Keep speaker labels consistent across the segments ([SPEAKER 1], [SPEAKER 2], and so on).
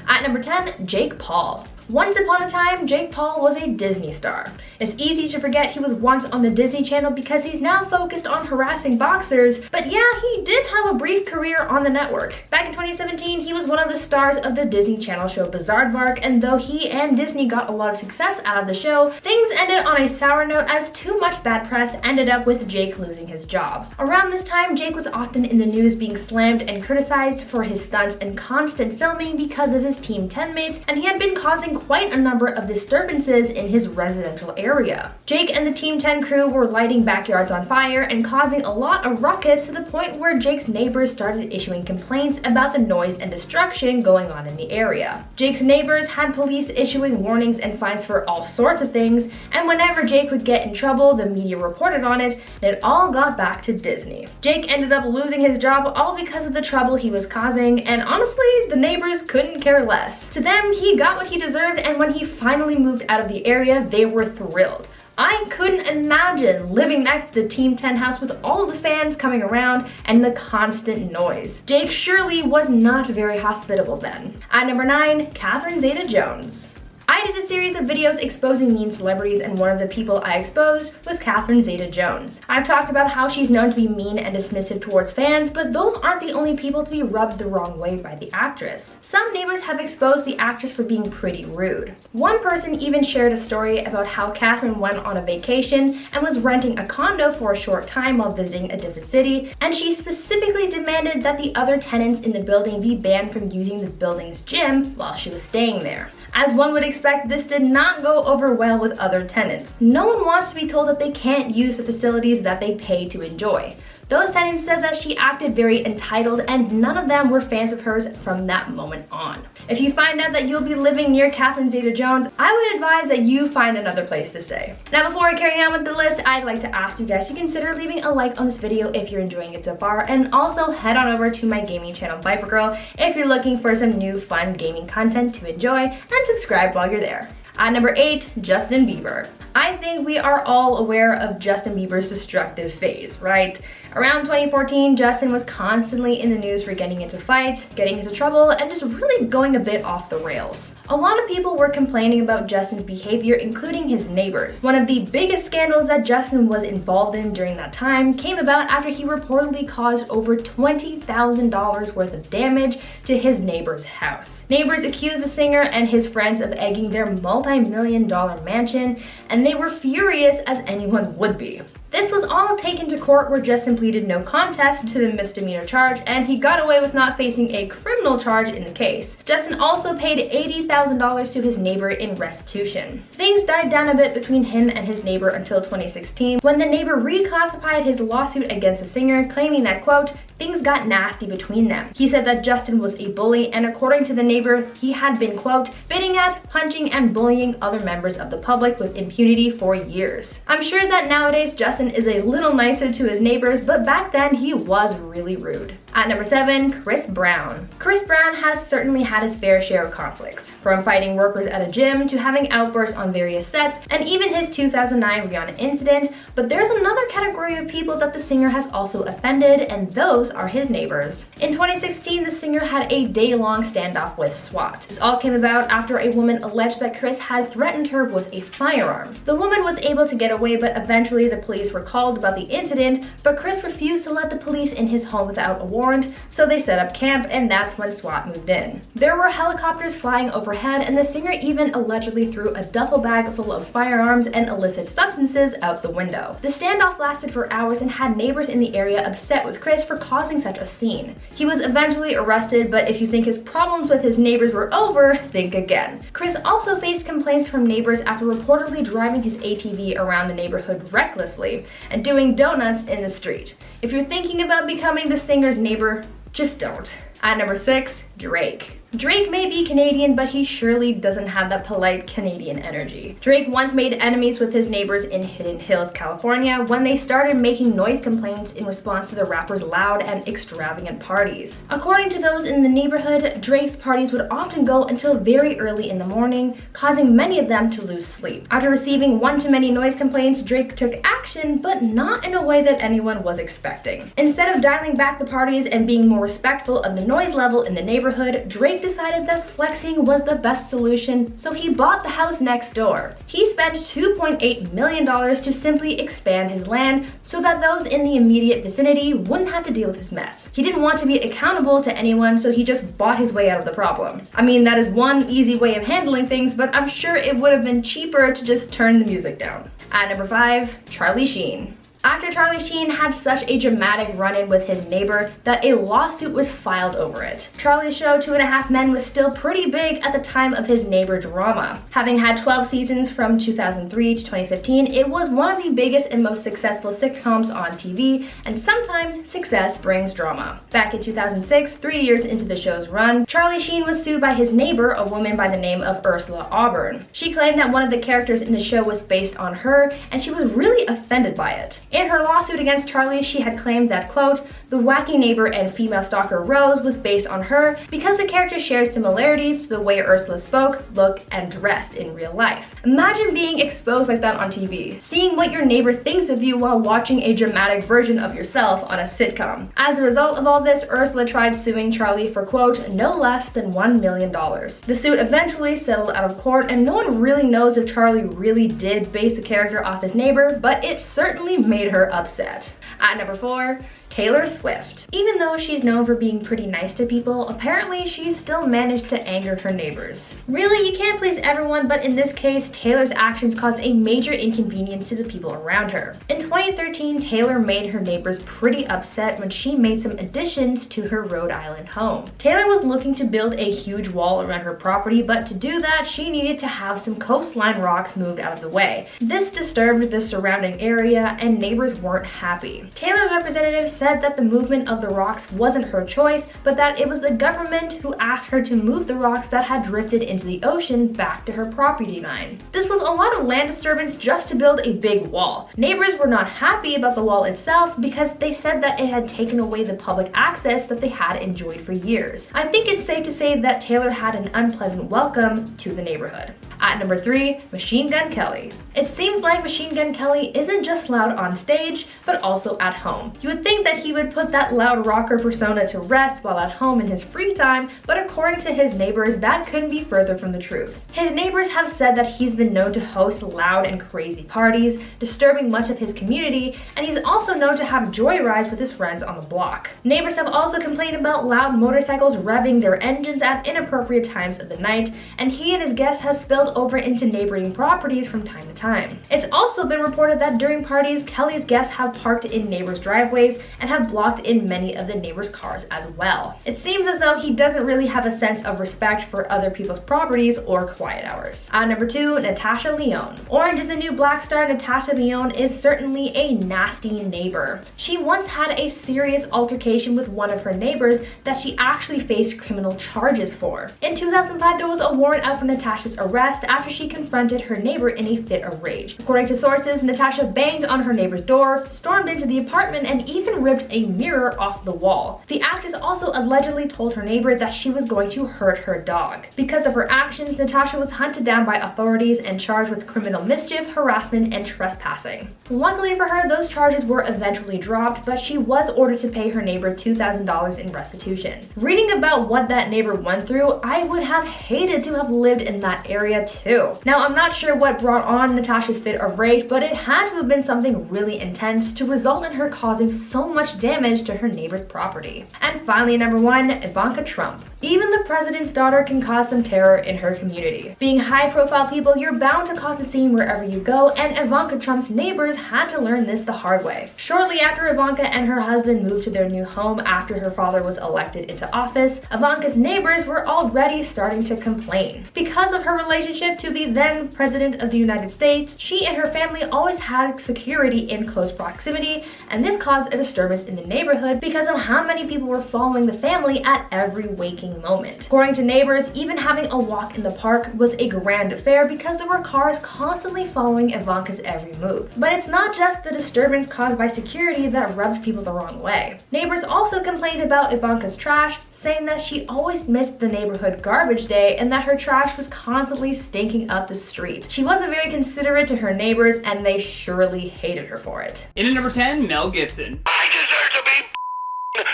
[SPEAKER 1] At number 10, Jake Paul. Once upon a time, Jake Paul was a Disney star. It's easy to forget he was once on the Disney Channel because he's now focused on harassing boxers, but yeah, he did have a brief career on the network. Back in 2017, he was one of the stars of the Disney Channel show Bizaardvark, and though he and Disney got a lot of success out of the show, things ended on a sour note as too much bad press ended up with Jake losing his job. Around this time, Jake was often in the news being slammed and criticized for his stunts and constant filming because of his Team 10 mates, and he had been causing quite a number of disturbances in his residential area. Jake and the Team 10 crew were lighting backyards on fire and causing a lot of ruckus to the point where Jake's neighbors started issuing complaints about the noise and destruction going on in the area. Jake's neighbors had police issuing warnings and fines for all sorts of things, and whenever Jake would get in trouble, the media reported on it, and it all got back to Disney. Jake ended up losing his job all because of the trouble he was causing, and honestly, the neighbors couldn't care less. To them, he got what he deserved, and when he finally moved out of the area, they were thrilled. I couldn't imagine living next to the Team 10 house with all of the fans coming around and the constant noise. Jake surely was not very hospitable then. At number 9, Catherine Zeta-Jones. I did a series of videos exposing mean celebrities, and one of the people I exposed was Catherine Zeta-Jones. I've talked about how she's known to be mean and dismissive towards fans, but those aren't the only people to be rubbed the wrong way by the actress. Some neighbors have exposed the actress for being pretty rude. One person even shared a story about how Catherine went on a vacation and was renting a condo for a short time while visiting a different city, and she specifically demanded that the other tenants in the building be banned from using the building's gym while she was staying there. As one would expect, this did not go over well with other tenants. No one wants to be told that they can't use the facilities that they pay to enjoy. Those tenants said that she acted very entitled, and none of them were fans of hers from that moment on. If you find out that you'll be living near Catherine Zeta-Jones, I would advise that you find another place to stay. Now, before I carry on with the list, I'd like to ask you guys to consider leaving a like on this video if you're enjoying it so far, and also head on over to my gaming channel Viper Girl if you're looking for some new fun gaming content to enjoy, and subscribe while you're there. At number 8, Justin Bieber. I think we are all aware of Justin Bieber's destructive phase, right? Around 2014, Justin was constantly in the news for getting into fights, getting into trouble, and just really going a bit off the rails. A lot of people were complaining about Justin's behavior, including his neighbors. One of the biggest scandals that Justin was involved in during that time came about after he reportedly caused over $20,000 worth of damage to his neighbor's house. Neighbors accused the singer and his friends of egging their multi-million-dollar mansion, and they were furious as anyone would be. This was all taken to court where Justin pleaded no contest to the misdemeanor charge, and he got away with not facing a criminal charge in the case. Justin also paid $80,000 to his neighbor in restitution. Things died down a bit between him and his neighbor until 2016, when the neighbor reclassified his lawsuit against the singer, claiming that, quote, things got nasty between them. He said that Justin was a bully, and according to the neighbor, he had been, quote, spitting at, punching, and bullying other members of the public with impunity for years. I'm sure that nowadays Justin is a little nicer to his neighbors, but back then he was really rude. At number 7, Chris Brown. Chris Brown has certainly had his fair share of conflicts, from fighting workers at a gym to having outbursts on various sets, and even his 2009 Rihanna incident, but there's another category of people that the singer has also offended, and those are his neighbors. In 2016, the singer had a day-long standoff with SWAT. This all came about after a woman alleged that Chris had threatened her with a firearm. The woman was able to get away, but eventually the police were called about the incident, but Chris refused to let the police in his home without a warrant, so they set up camp, and that's when SWAT moved in. There were helicopters flying overhead, and the singer even allegedly threw a duffel bag full of firearms and illicit substances out the window. The standoff lasted for hours and had neighbors in the area upset with Chris for causing such a scene. He was eventually arrested, but if you think his problems with his neighbors were over, think again. Chris also faced complaints from neighbors after reportedly driving his ATV around the neighborhood recklessly and doing donuts in the street. If you're thinking about becoming the singer's neighbor, just don't. At number 6, Drake. Drake may be Canadian, but he surely doesn't have that polite Canadian energy. Drake once made enemies with his neighbors in Hidden Hills, California, when they started making noise complaints in response to the rapper's loud and extravagant parties. According to those in the neighborhood, Drake's parties would often go until very early in the morning, causing many of them to lose sleep. After receiving one too many noise complaints, Drake took action, but not in a way that anyone was expecting. Instead of dialing back the parties and being more respectful of the noise level in the neighborhood, Drake Jake decided that flexing was the best solution, so he bought the house next door. He spent $2.8 million to simply expand his land so that those in the immediate vicinity wouldn't have to deal with his mess. He didn't want to be accountable to anyone, so he just bought his way out of the problem. I mean, that is one easy way of handling things, but I'm sure it would have been cheaper to just turn the music down. At number 5, Charlie Sheen. Actor Charlie Sheen had such a dramatic run-in with his neighbor that a lawsuit was filed over it. Charlie's show 2.5 Men was still pretty big at the time of his neighbor drama. Having had 12 seasons from 2003 to 2015, it was one of the biggest and most successful sitcoms on TV, and sometimes success brings drama. Back in 2006, 3 years into the show's run, Charlie Sheen was sued by his neighbor, a woman by the name of Ursula Auburn. She claimed that one of the characters in the show was based on her, and she was really offended by it. In her lawsuit against Charlie, she had claimed that, quote, the wacky neighbor and female stalker Rose was based on her because the character shares similarities to the way Ursula spoke, looked, and dressed in real life. Imagine being exposed like that on TV, seeing what your neighbor thinks of you while watching a dramatic version of yourself on a sitcom. As a result of all this, Ursula tried suing Charlie for, quote, no less than $1 million. The suit eventually settled out of court, and no one really knows if Charlie really did base the character off his neighbor, but it certainly made her upset. At number 4, Taylor Swift. Even though she's known for being pretty nice to people, apparently she's still managed to anger her neighbors. Really, you can't please everyone, but in this case, Taylor's actions caused a major inconvenience to the people around her. In 2013, Taylor made her neighbors pretty upset when she made some additions to her Rhode Island home. Taylor was looking to build a huge wall around her property, but to do that, she needed to have some coastline rocks moved out of the way. This disturbed the surrounding area, and neighbors weren't happy. Taylor's representative said that the movement of the rocks wasn't her choice, but that it was the government who asked her to move the rocks that had drifted into the ocean back to her property line. This was a lot of land disturbance just to build a big wall. Neighbors were not happy about the wall itself because they said that it had taken away the public access that they had enjoyed for years. I think it's safe to say that Taylor had an unpleasant welcome to the neighborhood. At number 3, Machine Gun Kelly. It seems like Machine Gun Kelly isn't just loud on stage, but also at home. You would think that he would put that loud rocker persona to rest while at home in his free time, but according to his neighbors, that couldn't be further from the truth. His neighbors have said that he's been known to host loud and crazy parties, disturbing much of his community, and he's also known to have joyrides with his friends on the block. Neighbors have also complained about loud motorcycles revving their engines at inappropriate times of the night, and he and his guests have spilled over into neighboring properties from time to time. It's also been reported that during parties, Kelly's guests have parked in neighbors' driveways and have blocked in many of the neighbors' cars as well. It seems as though he doesn't really have a sense of respect for other people's properties or quiet hours. At number 2, Natasha Lyonne. Orange is the New Black star Natasha Lyonne is certainly a nasty neighbor. She once had a serious altercation with one of her neighbors that she actually faced criminal charges for. In 2005, there was a warrant out for Natasha's arrest after she confronted her neighbor in a fit of rage. According to sources, Natasha banged on her neighbor's door, stormed into the apartment, and even ripped a mirror off the wall. The actress also allegedly told her neighbor that she was going to hurt her dog. Because of her actions, Natasha was hunted down by authorities and charged with criminal mischief, harassment, and trespassing. Luckily for her, those charges were eventually dropped, but she was ordered to pay her neighbor $2,000 in restitution. Reading about what that neighbor went through, I would have hated to have lived in that area too. Now, I'm not sure what brought on Natasha's fit of rage, but it had to have been something really intense to result in her causing so much damage to her neighbor's property. And finally, number 1, Ivanka Trump. Even the president's daughter can cause some terror in her community. Being high-profile people, you're bound to cause a scene wherever you go, and Ivanka Trump's neighbors had to learn this the hard way. Shortly after Ivanka and her husband moved to their new home after her father was elected into office, Ivanka's neighbors were already starting to complain. Because of her relationship to the then President of the United States, she and her family always had security in close proximity, and this caused a disturbance in the neighborhood because of how many people were following the family at every waking moment. According to neighbors, even having a walk in the park was a grand affair because there were cars constantly following Ivanka's every move. But it's not just the disturbance caused by security that rubbed people the wrong way. Neighbors also complained about Ivanka's trash, saying that she always missed the neighborhood garbage day and that her trash was constantly stinking up the street. She wasn't very considerate to her neighbors, and they surely hated her for it.
[SPEAKER 2] In at number 10, Mel Gibson.
[SPEAKER 3] I deserve to be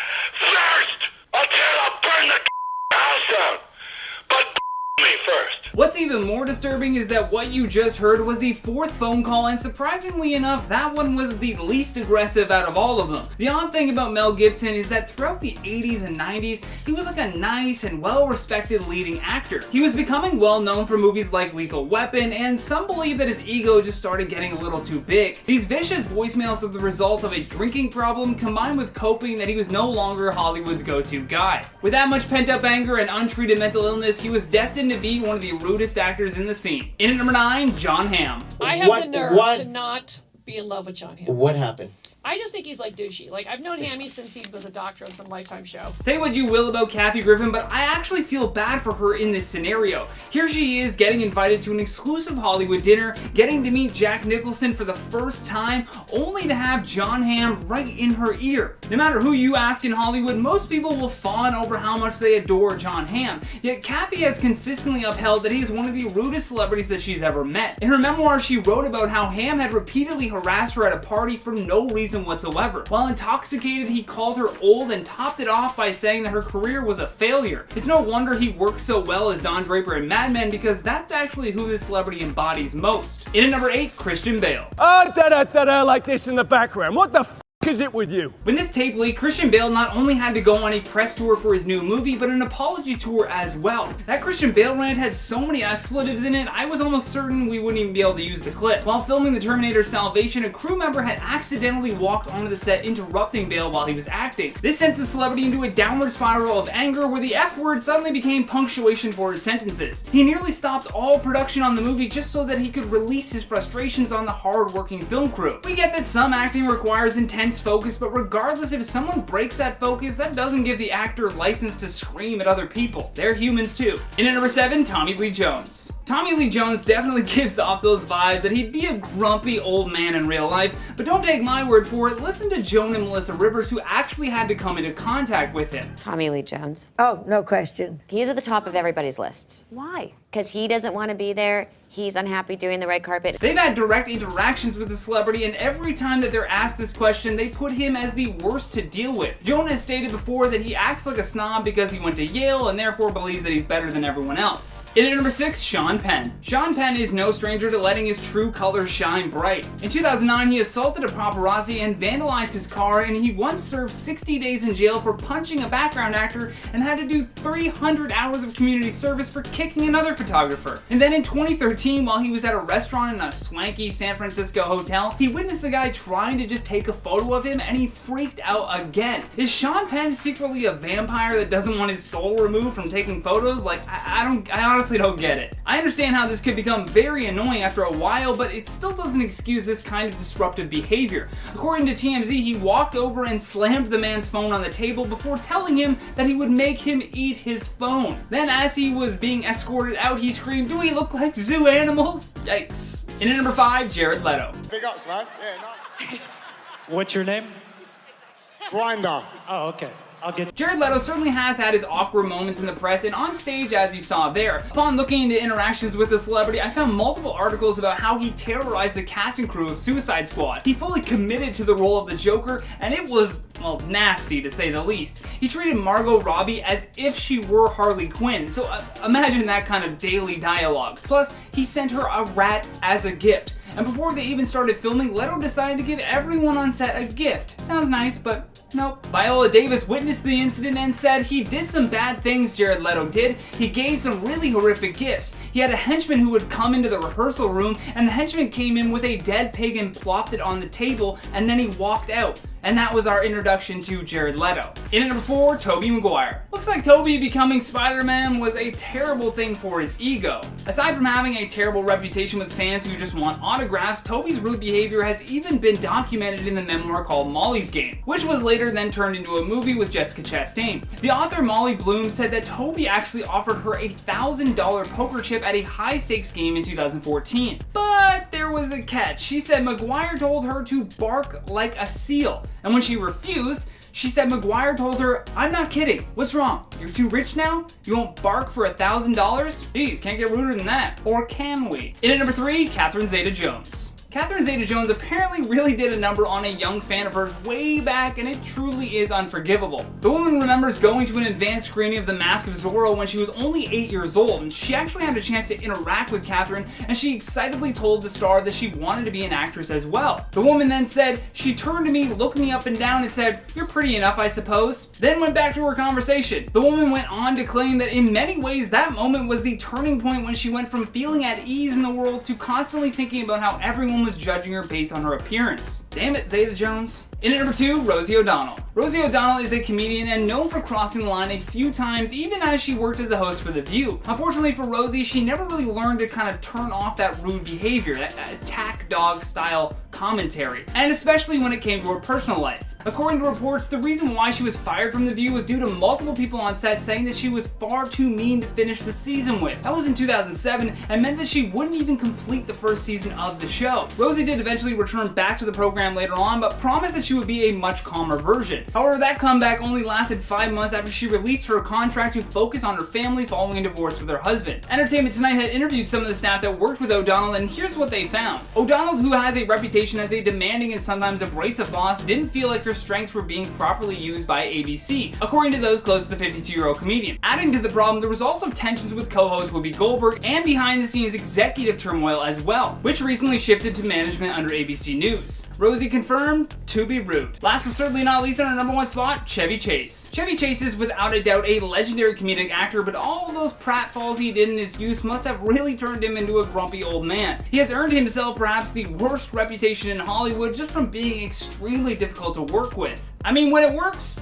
[SPEAKER 3] first until I burn the house down.
[SPEAKER 2] What's even more disturbing is that what you just heard was the 4th phone call, and surprisingly enough, that one was the least aggressive out of all of them. The odd thing about Mel Gibson is that throughout the 80s and 90s, he was like a nice and well-respected leading actor. He was becoming well known for movies like Lethal Weapon, and some believe that his ego just started getting a little too big. These vicious voicemails are the result of a drinking problem combined with coping that he was no longer Hollywood's go-to guy. With that much pent-up anger and untreated mental illness, he was destined to be one of the rudest actors in the scene. In at number 9, Jon Hamm.
[SPEAKER 3] I have the nerve to not be in love with Jon Hamm.
[SPEAKER 4] What happened?
[SPEAKER 3] I just think he's like douchey. Like, I've known Hammy since he was a doctor on some Lifetime show.
[SPEAKER 2] Say what you will about Kathy Griffin, but I actually feel bad for her in this scenario. Here she is getting invited to an exclusive Hollywood dinner, getting to meet Jack Nicholson for the first time, only to have Jon Hamm right in her ear. No matter who you ask in Hollywood, most people will fawn over how much they adore Jon Hamm, yet Kathy has consistently upheld that he is one of the rudest celebrities that she's ever met. In her memoir, she wrote about how Hamm had repeatedly harassed her at a party for no reason whatsoever. While intoxicated, he called her old and topped it off by saying that her career was a failure. It's no wonder he worked so well as Don Draper in Mad Men, because that's actually who this celebrity embodies most. In at number 8, Christian Bale.
[SPEAKER 5] Like this in the background. What the f is it with you?
[SPEAKER 2] When this tape leaked, Christian Bale not only had to go on a press tour for his new movie, but an apology tour as well. That Christian Bale rant had so many expletives in it, I was almost certain we wouldn't even be able to use the clip. While filming The Terminator Salvation, a crew member had accidentally walked onto the set, interrupting Bale while he was acting. This sent the celebrity into a downward spiral of anger where the F word suddenly became punctuation for his sentences. He nearly stopped all production on the movie just so that he could release his frustrations on the hard-working film crew. We get that some acting requires intense focus, but regardless, if someone breaks that focus, that doesn't give the actor license to scream at other people. They're humans too. In at number 7, Tommy Lee Jones. Tommy Lee Jones definitely gives off those vibes that he'd be a grumpy old man in real life, but don't take my word for it. Listen to Joan and Melissa Rivers, who actually had to come into contact with him.
[SPEAKER 6] Tommy Lee Jones.
[SPEAKER 7] Oh, no question.
[SPEAKER 6] He is at the top of everybody's lists.
[SPEAKER 7] Why?
[SPEAKER 6] Because he doesn't want to be there. He's unhappy doing the red carpet.
[SPEAKER 2] They've had direct interactions with the celebrity, and every time that they're asked this question, they put him as the worst to deal with. Joan has stated before that he acts like a snob because he went to Yale and therefore believes that he's better than everyone else. In at number 6, Sean Penn. Sean Penn is no stranger to letting his true colors shine bright. In 2009, he assaulted a paparazzi and vandalized his car, and he once served 60 days in jail for punching a background actor and had to do 300 hours of community service for kicking another photographer. And then in 2013, while he was at a restaurant in a swanky San Francisco hotel, he witnessed a guy trying to just take a photo of him, and he freaked out again. Is Sean Penn secretly a vampire that doesn't want his soul removed from taking photos? Like, I honestly don't get it. I understand how this could become very annoying after a while, but it still doesn't excuse this kind of disruptive behavior. According to TMZ, he walked over and slammed the man's phone on the table before telling him that he would make him eat his phone. Then, as he was being escorted out, he screamed, "Do we look like zoo animals?" Yikes. In at number 5, Jared Leto.
[SPEAKER 8] Big ups, man. Yeah, no.
[SPEAKER 5] What's your name?
[SPEAKER 8] Grinder.
[SPEAKER 5] Oh, okay. I'll get
[SPEAKER 2] Jared Leto certainly has had his awkward moments in the press and on stage, as you saw there. Upon looking into interactions with the celebrity, I found multiple articles about how he terrorized the cast and crew of Suicide Squad. He fully committed to the role of the Joker, and it was, well, nasty to say the least. He treated Margot Robbie as if she were Harley Quinn, so imagine that kind of daily dialogue. Plus, he sent her a rat as a gift. And before they even started filming, Leto decided to give everyone on set a gift. Sounds nice, but nope. Viola Davis witnessed the incident and said he did some bad things, Jared Leto did. He gave some really horrific gifts. He had a henchman who would come into the rehearsal room, and the henchman came in with a dead pig and plopped it on the table, and then he walked out. And that was our introduction to Jared Leto. In at number 4, Tobey Maguire. Looks like Tobey becoming Spider-Man was a terrible thing for his ego. Aside from having a terrible reputation with fans who just want autographs, Tobey's rude behavior has even been documented in the memoir called Molly's Game, which was later then turned into a movie with Jessica Chastain. The author Molly Bloom said that Tobey actually offered her a $1,000 poker chip at a high-stakes game in 2014. But there was a catch. She said Maguire told her to bark like a seal. And when she refused, she said Maguire told her, "I'm not kidding. What's wrong? You're too rich now? You won't bark for $1,000? Jeez, can't get ruder than that. Or can we?" In at number 3, Catherine Zeta-Jones. Catherine Zeta-Jones apparently really did a number on a young fan of hers way back, and it truly is unforgivable. The woman remembers going to an advanced screening of The Mask of Zorro when she was only 8 years old, and she actually had a chance to interact with Catherine, and she excitedly told the star that she wanted to be an actress as well. The woman then said, "She turned to me, looked me up and down, and said, 'You're pretty enough, I suppose,' then went back to her conversation." The woman went on to claim that in many ways that moment was the turning point when she went from feeling at ease in the world to constantly thinking about how everyone was judging her based on her appearance. Damn it, Zeta-Jones. In at number 2, Rosie O'Donnell. Rosie O'Donnell is a comedian and known for crossing the line a few times, even as she worked as a host for The View. Unfortunately for Rosie, she never really learned to kind of turn off that rude behavior, that attack dog style commentary, and especially when it came to her personal life. According to reports, the reason why she was fired from The View was due to multiple people on set saying that she was far too mean to finish the season with. That was in 2007 and meant that she wouldn't even complete the first season of the show. Rosie did eventually return back to the program later on, but promised that she would be a much calmer version. However, that comeback only lasted 5 months after she released her contract to focus on her family following a divorce with her husband. Entertainment Tonight had interviewed some of the staff that worked with O'Donnell, and here's what they found. O'Donnell, who has a reputation as a demanding and sometimes abrasive boss, didn't feel like her strengths were being properly used by ABC, according to those close to the 52-year-old comedian. Adding to the problem, there was also tensions with co-host Whoopi Goldberg and behind-the-scenes executive turmoil as well, which recently shifted to management under ABC News. Rosie confirmed to be rude. Last but certainly not least, on our number 1 spot, Chevy Chase. Chevy Chase is without a doubt a legendary comedic actor, but all those pratfalls he did in his youth must have really turned him into a grumpy old man. He has earned himself perhaps the worst reputation in Hollywood just from being extremely difficult to work with. I mean, when it works,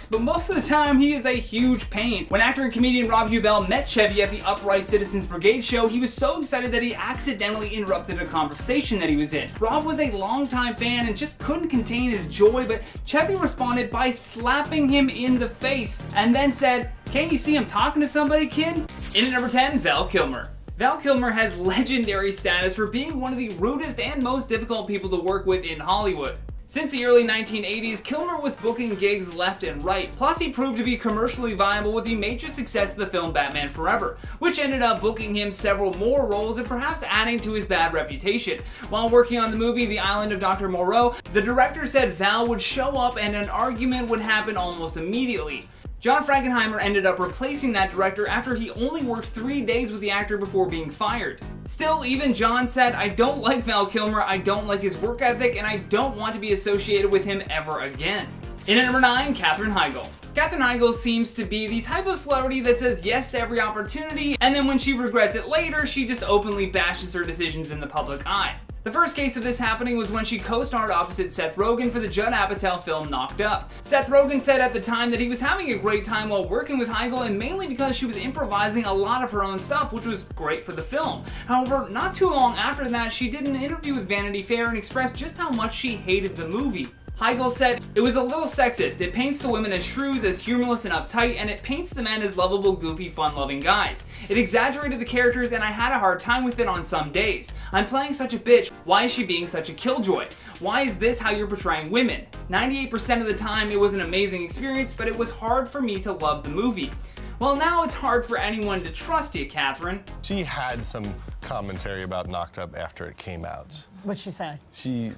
[SPEAKER 2] but most of the time he is a huge pain. When actor and comedian Rob Huebel met Chevy at the Upright Citizens Brigade show, he was so excited that he accidentally interrupted a conversation that he was in. Rob was a longtime fan and just couldn't contain his joy, but Chevy responded by slapping him in the face and then said, "Can't you see I'm talking to somebody, kid?" In at number 10, Val Kilmer. Val Kilmer has legendary status for being one of the rudest and most difficult people to work with in Hollywood. Since the early 1980s, Kilmer was booking gigs left and right, plus he proved to be commercially viable with the major success of the film Batman Forever, which ended up booking him several more roles and perhaps adding to his bad reputation. While working on the movie The Island of Dr. Moreau, the director said Val would show up and an argument would happen almost immediately. John Frankenheimer ended up replacing that director after he only worked 3 days with the actor before being fired. Still, even John said, "I don't like Val Kilmer, I don't like his work ethic, and I don't want to be associated with him ever again." In at number 9, Katherine Heigl. Katherine Heigl seems to be the type of celebrity that says yes to every opportunity, and then when she regrets it later, she just openly bashes her decisions in the public eye. The first case of this happening was when she co-starred opposite Seth Rogen for the Judd Apatow film Knocked Up. Seth Rogen said at the time that he was having a great time while working with Heigl, and mainly because she was improvising a lot of her own stuff, which was great for the film. However, not too long after that, she did an interview with Vanity Fair and expressed just how much she hated the movie. Heigl said, "It was a little sexist. It paints the women as shrews, as humorless and uptight, and it paints the men as lovable, goofy, fun-loving guys. It exaggerated the characters, and I had a hard time with it on some days. I'm playing such a bitch. Why is she being such a killjoy? Why is this how you're portraying women? 98% of the time, it was an amazing experience, but it was hard for me to love the movie." Well, now it's hard for anyone to trust you, Katherine.
[SPEAKER 4] She had some commentary about Knocked Up after it came out.
[SPEAKER 7] What'd she say?
[SPEAKER 4] She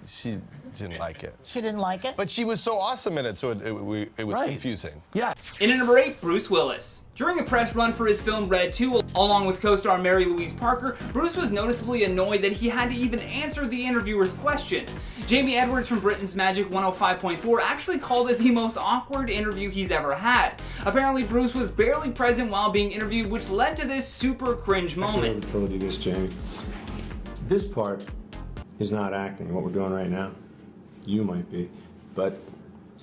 [SPEAKER 4] didn't like it.
[SPEAKER 7] She didn't like it?
[SPEAKER 4] But she was so awesome in it, so it was confusing.
[SPEAKER 5] Yeah.
[SPEAKER 2] In at number 8, Bruce Willis. During a press run for his film Red 2, along with co-star Mary Louise Parker, Bruce was noticeably annoyed that he had to even answer the interviewer's questions. Jamie Edwards from Britain's Magic 105.4 actually called it the most awkward interview he's ever had. Apparently, Bruce was barely present while being interviewed, which led to this super cringe moment.
[SPEAKER 9] I never told you this, Jamie. This part is not acting, what we're doing right now. You might be, but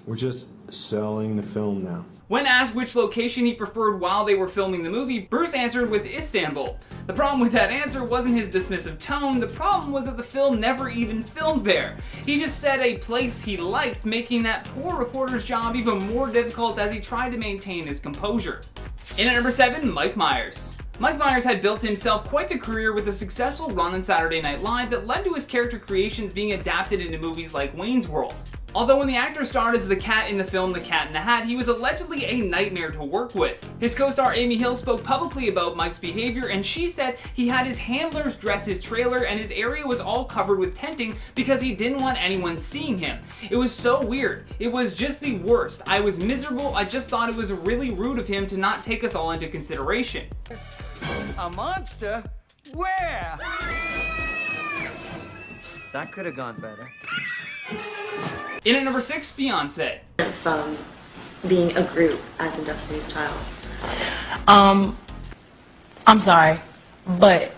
[SPEAKER 9] we're just selling the film now.
[SPEAKER 2] When asked which location he preferred while they were filming the movie, Bruce answered with Istanbul. The problem with that answer wasn't his dismissive tone, the problem was that the film never even filmed there. He just said a place he liked, making that poor reporter's job even more difficult as he tried to maintain his composure. In at number 7, Mike Myers. Mike Myers had built himself quite the career with a successful run on Saturday Night Live that led to his character creations being adapted into movies like Wayne's World. Although when the actor starred as the cat in the film The Cat in the Hat, he was allegedly a nightmare to work with. His co-star Amy Hill spoke publicly about Mike's behavior, and she said he had his handlers dress his trailer and his area was all covered with tenting because he didn't want anyone seeing him. It was so weird. It was just the worst. I was miserable. I just thought it was really rude of him to not take us all into consideration.
[SPEAKER 7] A monster? Where? That could have gone better.
[SPEAKER 2] In at number 6, Beyonce.
[SPEAKER 10] From being a group as in Destiny's Child.
[SPEAKER 11] I'm sorry, but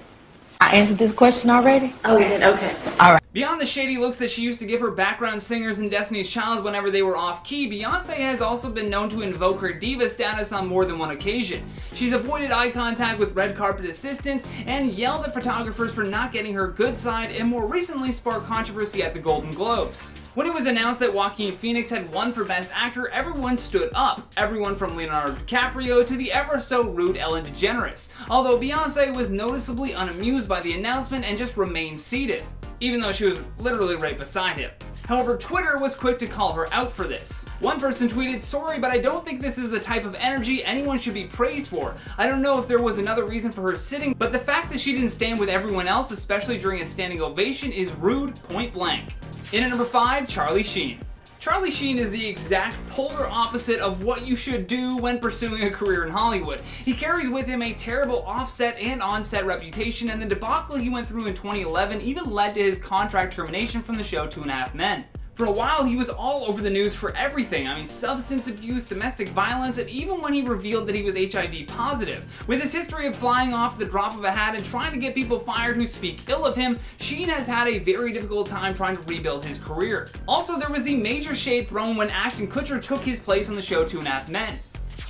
[SPEAKER 11] I answered this question already.
[SPEAKER 10] Oh, you did? Okay.
[SPEAKER 11] All right.
[SPEAKER 2] Beyond the shady looks that she used to give her background singers in Destiny's Child whenever they were off-key, Beyonce has also been known to invoke her diva status on more than one occasion. She's avoided eye contact with red carpet assistants and yelled at photographers for not getting her good side, and more recently sparked controversy at the Golden Globes. When it was announced that Joaquin Phoenix had won for Best Actor, everyone stood up. Everyone from Leonardo DiCaprio to the ever-so-rude Ellen DeGeneres, although Beyonce was noticeably unamused by the announcement and just remained seated, even though she was literally right beside him. However, Twitter was quick to call her out for this. One person tweeted, "Sorry, but I don't think this is the type of energy anyone should be praised for. I don't know if there was another reason for her sitting, but the fact that she didn't stand with everyone else, especially during a standing ovation, is rude, point blank." In at number 5, Charlie Sheen. Charlie Sheen is the exact polar opposite of what you should do when pursuing a career in Hollywood. He carries with him a terrible offset and on-set reputation, and the debacle he went through in 2011 even led to his contract termination from the show 2.5 Men. For a while, he was all over the news for everything. I mean, substance abuse, domestic violence, and even when he revealed that he was HIV positive. With his history of flying off the drop of a hat and trying to get people fired who speak ill of him, Sheen has had a very difficult time trying to rebuild his career. Also, there was the major shade thrown when Ashton Kutcher took his place on the show 2.5 Men.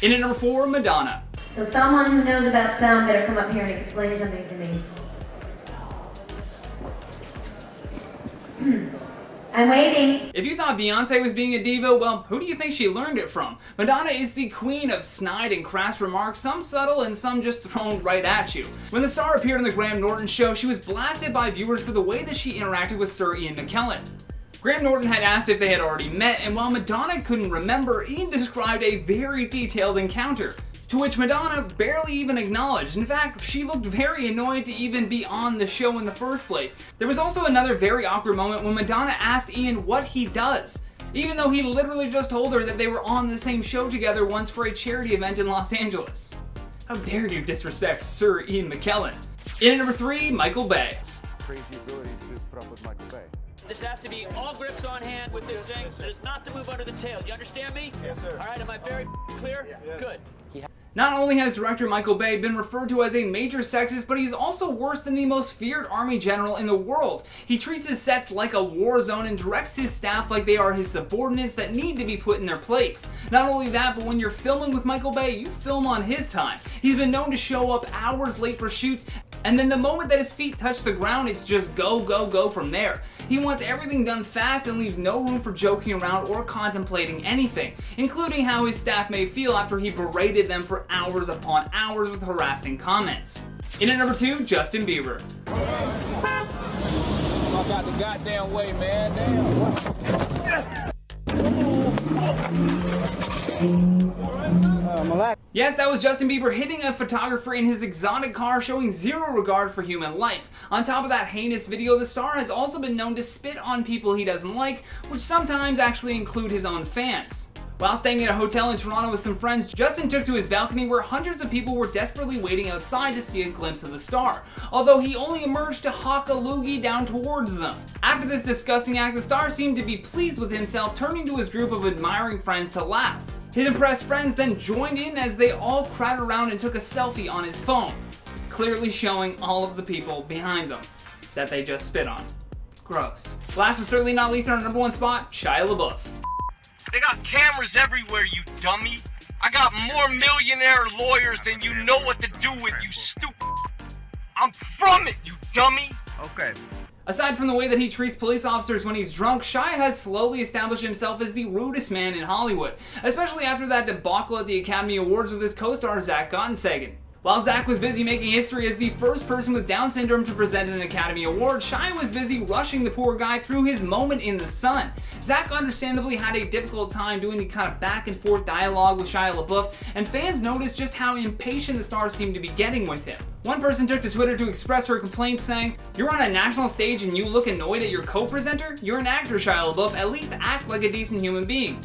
[SPEAKER 2] In at number 4, Madonna.
[SPEAKER 12] So someone who knows about sound better come up here and explain something to me. I'm waiting.
[SPEAKER 2] If you thought Beyonce was being a diva, well, who do you think she learned it from? Madonna is the queen of snide and crass remarks, some subtle and some just thrown right at you. When the star appeared on the Graham Norton show, she was blasted by viewers for the way that she interacted with Sir Ian McKellen. Graham Norton had asked if they had already met, and while Madonna couldn't remember, Ian described a very detailed encounter, to which Madonna barely even acknowledged. In fact, she looked very annoyed to even be on the show in the first place. There was also another very awkward moment when Madonna asked Ian what he does, even though he literally just told her that they were on the same show together once for a charity event in Los Angeles. How dare you disrespect Sir Ian McKellen? In at number 3, Michael Bay.
[SPEAKER 13] Crazy ability to put up with Michael Bay.
[SPEAKER 14] This has to be all grips on hand with this thing. It is not to move under the tail. You understand me?
[SPEAKER 13] Yes, sir.
[SPEAKER 14] All right, am I very clear?
[SPEAKER 13] Yeah.
[SPEAKER 14] Good.
[SPEAKER 2] Not only has director Michael Bay been referred to as a major sexist, but he's also worse than the most feared army general in the world. He treats his sets like a war zone and directs his staff like they are his subordinates that need to be put in their place. Not only that, but when you're filming with Michael Bay, you film on his time. He's been known to show up hours late for shoots, and then the moment that his feet touch the ground, it's just go, go, go from there. He wants everything done fast and leaves no room for joking around or contemplating anything, including how his staff may feel after he berated them for hours upon hours with harassing comments. In at number 2, Justin Bieber.
[SPEAKER 13] Walk out the goddamn way, man. Damn.
[SPEAKER 2] Yes, that was Justin Bieber hitting a photographer in his exotic car, showing zero regard for human life. On top of that heinous video, the star has also been known to spit on people he doesn't like, which sometimes actually include his own fans. While staying at a hotel in Toronto with some friends, Justin took to his balcony where hundreds of people were desperately waiting outside to see a glimpse of the star, although he only emerged to hawk a loogie down towards them. After this disgusting act, the star seemed to be pleased with himself, turning to his group of admiring friends to laugh. His impressed friends then joined in as they all crowded around and took a selfie on his phone, clearly showing all of the people behind them that they just spit on. Gross. Last but certainly not least, on our number 1 spot, Shia LaBeouf.
[SPEAKER 15] They got cameras everywhere, you dummy. I got more millionaire lawyers than you know what to do with, you stupid. I'm from it, you dummy. Okay.
[SPEAKER 2] Aside from the way that he treats police officers when he's drunk, Shia has slowly established himself as the rudest man in Hollywood, especially after that debacle at the Academy Awards with his co-star Zach Gottensegen. While Zach was busy making history as the first person with Down syndrome to present an Academy Award, Shia was busy rushing the poor guy through his moment in the sun. Zach understandably had a difficult time doing the kind of back and forth dialogue with Shia LaBeouf, and fans noticed just how impatient the star seemed to be getting with him. One person took to Twitter to express her complaints, saying, "You're on a national stage and you look annoyed at your co-presenter? You're an actor, Shia LaBeouf, at least act like a decent human being."